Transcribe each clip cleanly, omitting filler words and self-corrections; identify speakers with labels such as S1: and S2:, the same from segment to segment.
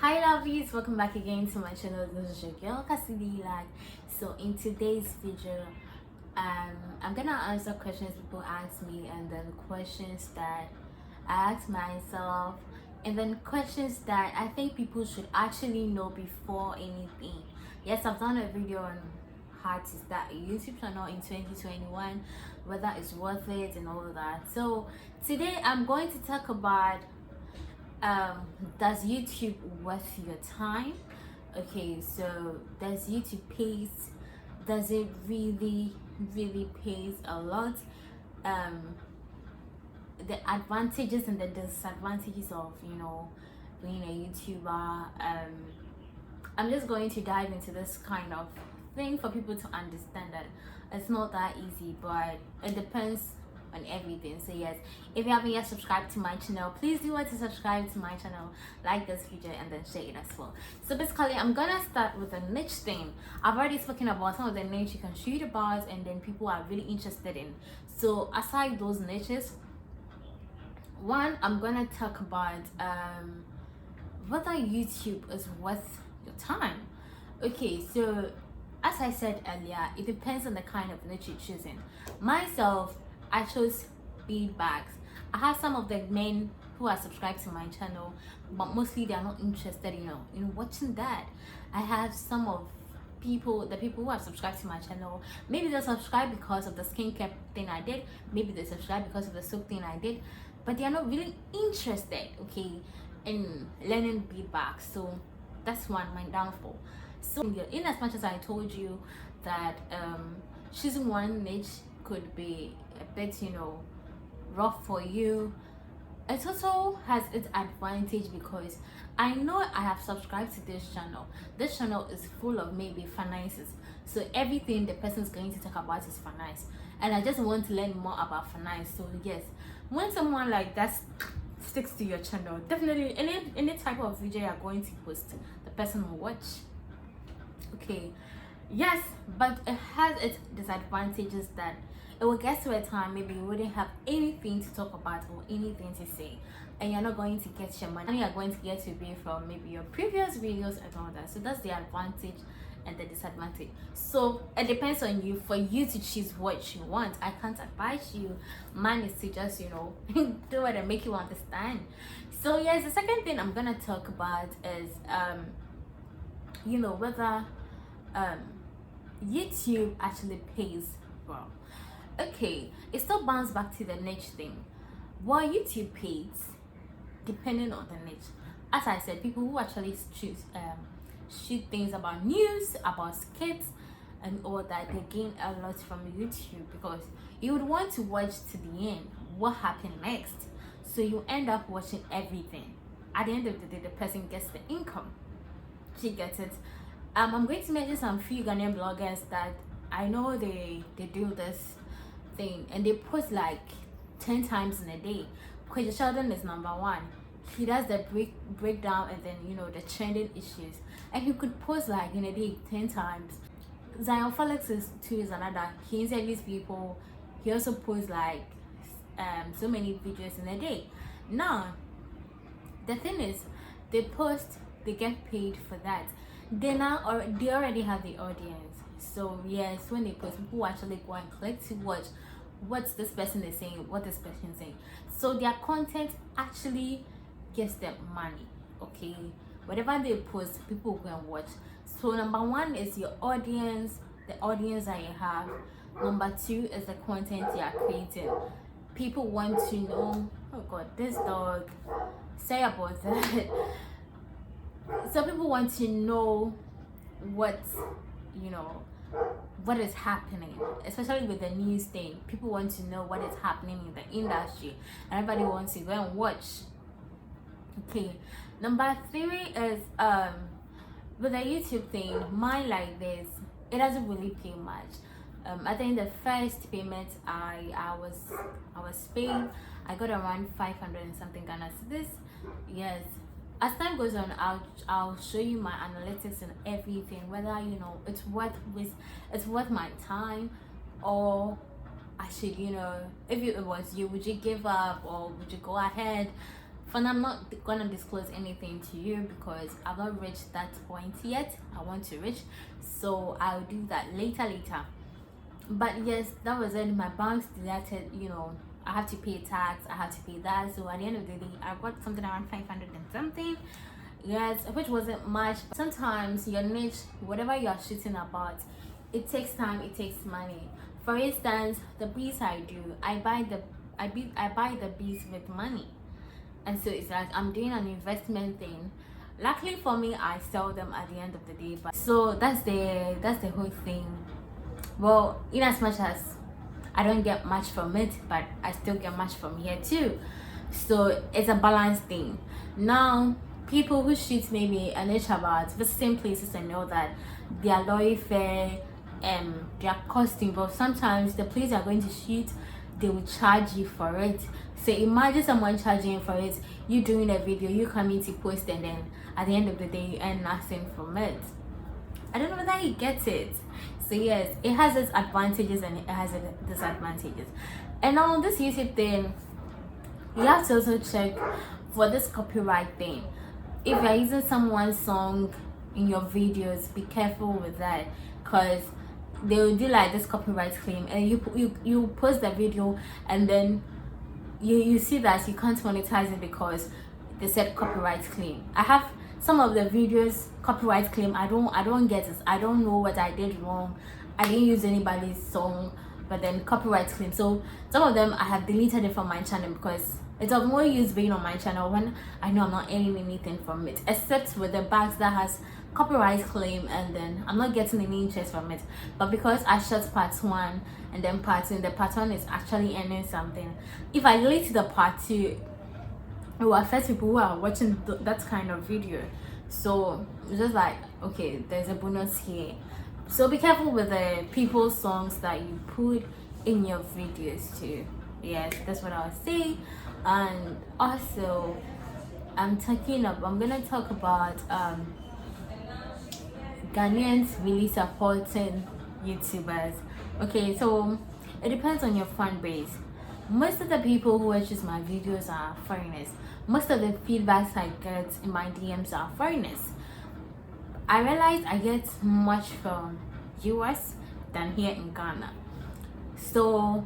S1: Hi lovelies, welcome back again to my channel. This is your girl Cassidy. So in today's video, I'm gonna answer questions people ask me, and then questions that I ask myself, and then questions that I think people should actually know before anything. Yes, I've done a video on how to start a YouTube channel in 2021, whether it's worth it and all of that. So today I'm going to talk about does YouTube worth your time? Okay, so does YouTube pays? Does it really pays a lot? The advantages and the disadvantages of being a YouTuber. I'm just going to dive into this kind of thing for people to understand that it's not that easy, but it depends on everything. So yes, if you haven't yet subscribed to my channel, please do want to subscribe to my channel, like this video, and then share it as well. So basically, I'm gonna start with a niche thing. I've already spoken about some of the niche you can shoot about and then people are really interested in. So aside those niches, one, I'm gonna talk about whether YouTube is worth your time. Okay, so as I said earlier, it depends on the kind of niche you're choosing. Myself, I chose feedbacks. I have some of the men who are subscribed to my channel, but mostly they are not interested in watching that. I have some of the people who have subscribed to my channel. Maybe they subscribe because of the skincare thing I did. Maybe they subscribe because of the soap thing I did, but they are not really interested, okay, in learning feedback. So that's one, my downfall. So in as much as I told you that choosing one niche could be a bit rough for you, it also has its advantage because I know I have subscribed to this channel. This channel is full of maybe finances, so everything the person's going to talk about is finance, and I just want to learn more about finance. So yes, when someone like that sticks to your channel, definitely any type of video you're going to post, the person will watch. Okay, yes, but it has its disadvantages that it will get to a time maybe you wouldn't have anything to talk about or anything to say, and you're not going to get your money. You're going to get to be from maybe your previous videos and all that. So that's the advantage and the disadvantage. So it depends on you for you to choose what you want. I can't advise you. Mine is to just do it and make you understand. So yes, the second thing I'm gonna talk about is whether YouTube actually pays well. Okay, it still bounces back to the niche thing. What YouTube pays, depending on the niche. As I said, people who actually choose shoot things about news, about skits, and all that, they gain a lot from YouTube because you would want to watch to the end what happened next. So you end up watching everything. At the end of the day, the person gets the income. She gets it. I'm going to mention some few Ghanaian bloggers that I know they do this thing, and they post like 10 times in a day. Because Sheldon is number one. He does the breakdown and then the trending issues, and he could post like in a day 10 times. Zion Felix is another. He interviews people. He also posts like so many videos in a day. Now the thing is, they post, they get paid for that. They already have the audience. So yes, when they post, people actually go and click to watch what this person is saying, what this person is saying. So their content actually gives them money. Okay, whatever they post, people will go and watch. So number one is your audience, the audience that you have. Number two is the content you are creating. People want to know, oh god, this dog, say about that. So people want to know what is happening, especially with the news thing. People want to know what is happening in the industry, and everybody wants to go and watch. Okay, number three is with the YouTube thing, mine like this, it doesn't really pay much. I think the first payment I was paying, I got around 500 and something Ghana cedis. Yes, as time goes on, I'll show you my analytics and everything, whether it's worth my time, or I should if it was you, would you give up or would you go ahead? for now, I'm not gonna disclose anything to you because I've not reached that point yet. I want to reach, so I'll do that later. But yes, that was it. My bank's deducted, I have to pay tax, I have to pay that. So at the end of the day, I got something around 500 and something. Yes, which wasn't much. But sometimes your niche, whatever you are shooting about, it takes time, it takes money. For instance, the beats I do, I buy the beats with money. And so it's like I'm doing an investment thing. Luckily for me, I sell them at the end of the day. But so that's the whole thing. Well, in as much as I don't get much from it, but I still get much from here too. So it's a balanced thing. Now, people who shoot maybe a niche about visiting places and know that their lorry fare, their cost involved. Sometimes the place you're going to shoot, they will charge you for it. So imagine someone charging you for it, you doing a video, you coming to post, and then at the end of the day you earn nothing from it. I don't know whether you get it. So yes, it has its advantages and it has its disadvantages. And on this YouTube thing, you have to also check for this copyright thing. If you're using someone's song in your videos, be careful with that, because they will do like this copyright claim, and you post the video and then you see that you can't monetize it because they said copyright claim. I have some of the videos copyright claim. I don't get it. I don't know what I did wrong. I didn't use anybody's song, but then copyright claim. So some of them I have deleted it from my channel because it's of more use being on my channel when I know I'm not earning anything from it, except with the bags that has copyright claim, and then I'm not getting any interest from it. But because I shot part 1 and then part 2, and the part 1 is actually earning something, if I delete the part 2, it will affect people who are watching that kind of video. So it's just like, okay, there's a bonus here. So be careful with the people's songs that you put in your videos too. Yes, that's what I was saying. And also I'm gonna talk about Ghanaians really supporting YouTubers. Okay, so it depends on your fan base. Most of the people who watches my videos are foreigners. Most of the feedbacks I get in my DMs are foreigners. I realize I get much from US than here in Ghana. So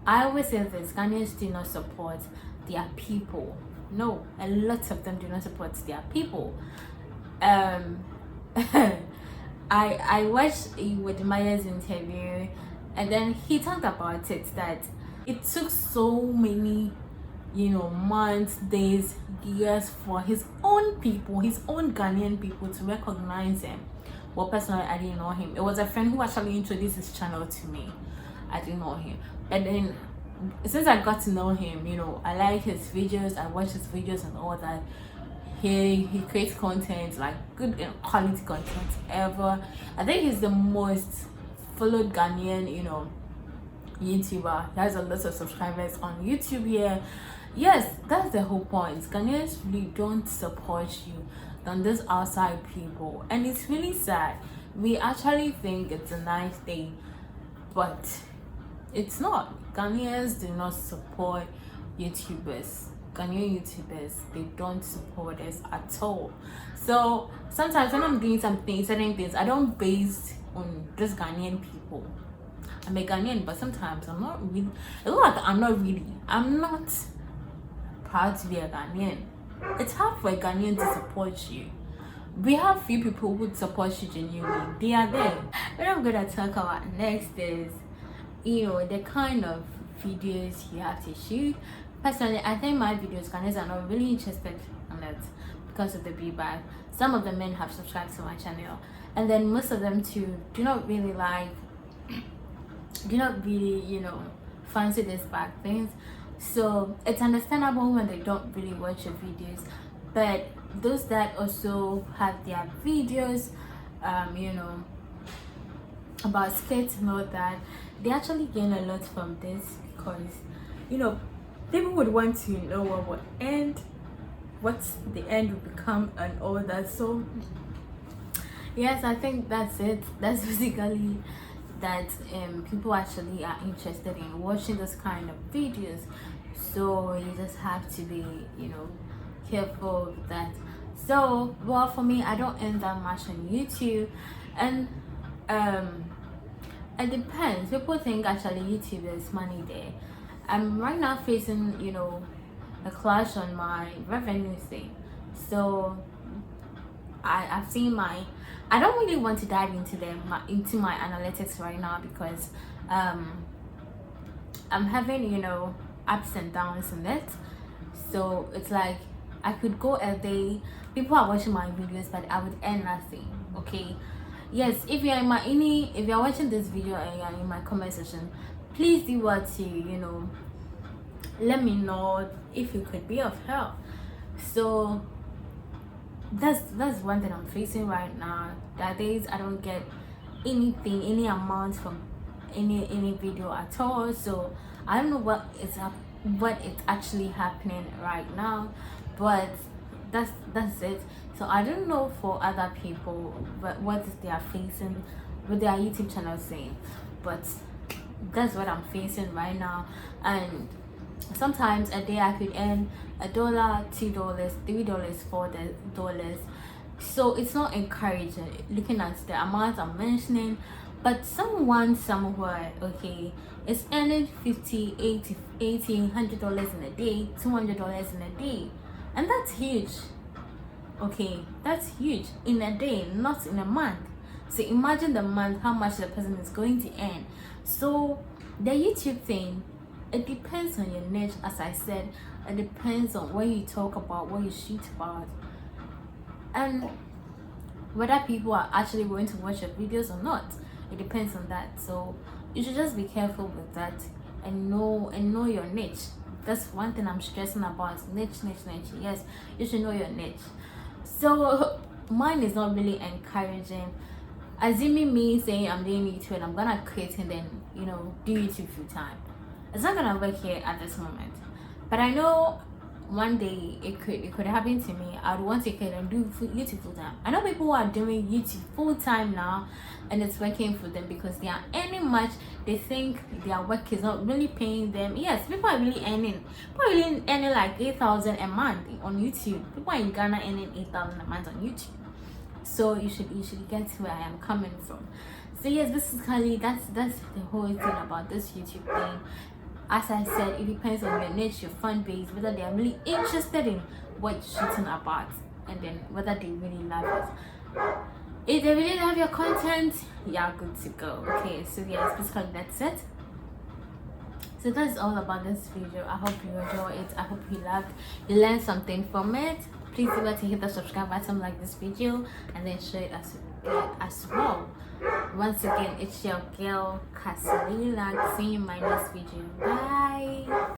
S1: I always say this: Ghanaians do not support their people. No, a lot of them do not support their people. I watched with Maya's interview, and then he talked about it that it took so many, months, days, years for his own people, his own Ghanaian people to recognize him. Well, personally, I didn't know him. It was a friend who actually introduced his channel to me. I didn't know him. And then since I got to know him, I like his videos, I watch his videos and all that. He creates content, like good and quality content ever. I think he's the most followed Ghanaian, YouTuber. He has a lot of subscribers on YouTube here. Yes, that's the whole point. Ghanaians really don't support you than these outside people, and it's really sad. We actually think it's a nice thing, but it's not. Ghanaians do not support YouTubers. Ghanaian YouTubers, they don't support us at all. So sometimes when I'm doing certain things, I don't base on just Ghanaian people. I'm a Ghanaian, but sometimes I'm not really. It's not like I'm not proud to be a Ghanaian. It's hard for a Ghanaian to support you. We have few people who would support you genuinely. They are there. What I'm gonna talk about next is, the kind of videos you have to shoot. Personally, I think my videos, Ghanaians are not really interested in it because of the feedback. Some of the men have subscribed to my channel, and then most of them too do not really fancy these bad things. So it's understandable when they don't really watch your videos, but those that also have their videos about skits and all that, they actually gain a lot from this, because people would want to know what the end will become and all that. So yes, I think that's it. That's basically that people actually are interested in watching this kind of videos. So you just have to be careful with that. So well, for me, I don't earn that much on YouTube, and it depends. People think actually YouTube is money there. I'm right now facing, you know, a clash on my revenue thing. So I've seen my, I don't really want to dive into into my analytics right now, because I'm having, you know, ups and downs in it. So it's like I could go a day, people are watching my videos, but I would earn nothing. Okay, yes, if you're in if you're watching this video and you're in my comment section, please do what to, you know, let me know if you could be of help. So that's one thing I'm facing right now. That days I don't get anything, any amount from any video at all. So I don't know what is actually happening right now, but that's it. So I don't know for other people what they are facing with their YouTube channel saying, but that's what I'm facing right now. And sometimes a day I could earn $1, $2, $3, $4. So it's not encouraging looking at the amount I'm mentioning. But someone somewhere, okay, is earning $50, $80, $100 in a day, $200 in a day, and that's huge. Okay, that's huge in a day, not in a month. So imagine the month, how much the person is going to earn. So the YouTube thing, it depends on your niche. As I said, it depends on what you talk about, what you shoot about, and whether people are actually going to watch your videos or not. It depends on that. So you should just be careful with that, and know your niche. That's one thing I'm stressing about. Niche. Yes, you should know your niche. So mine is not really encouraging. Assuming me saying I'm doing YouTube and I'm gonna quit and then, you know, do YouTube full time, it's not gonna work here at this moment. But I know one day it could happen to me. I'd want to quit and do YouTube full time. I know people who are doing YouTube full time now, and it's working for them because they are earning much. They think their work is not really paying them. Yes, people are really earning. People are really earning like 8,000 a month on YouTube. People in Ghana earning 8,000 a month on YouTube. So you should get where I am coming from. So yes, basically that's the whole thing about this YouTube thing. As I said, it depends on your niche, your fan base, whether they are really interested in what you're shooting about, and then whether they really love it. If they really love your content, you're good to go. Okay, so yes, basically that's it. So that's all about this video. I hope you enjoy it. I hope you loved, you learned something from it. Please remember to hit the subscribe button, like this video, and then share it as well. Once again, it's your girl Casalila. See you in my next video. Bye.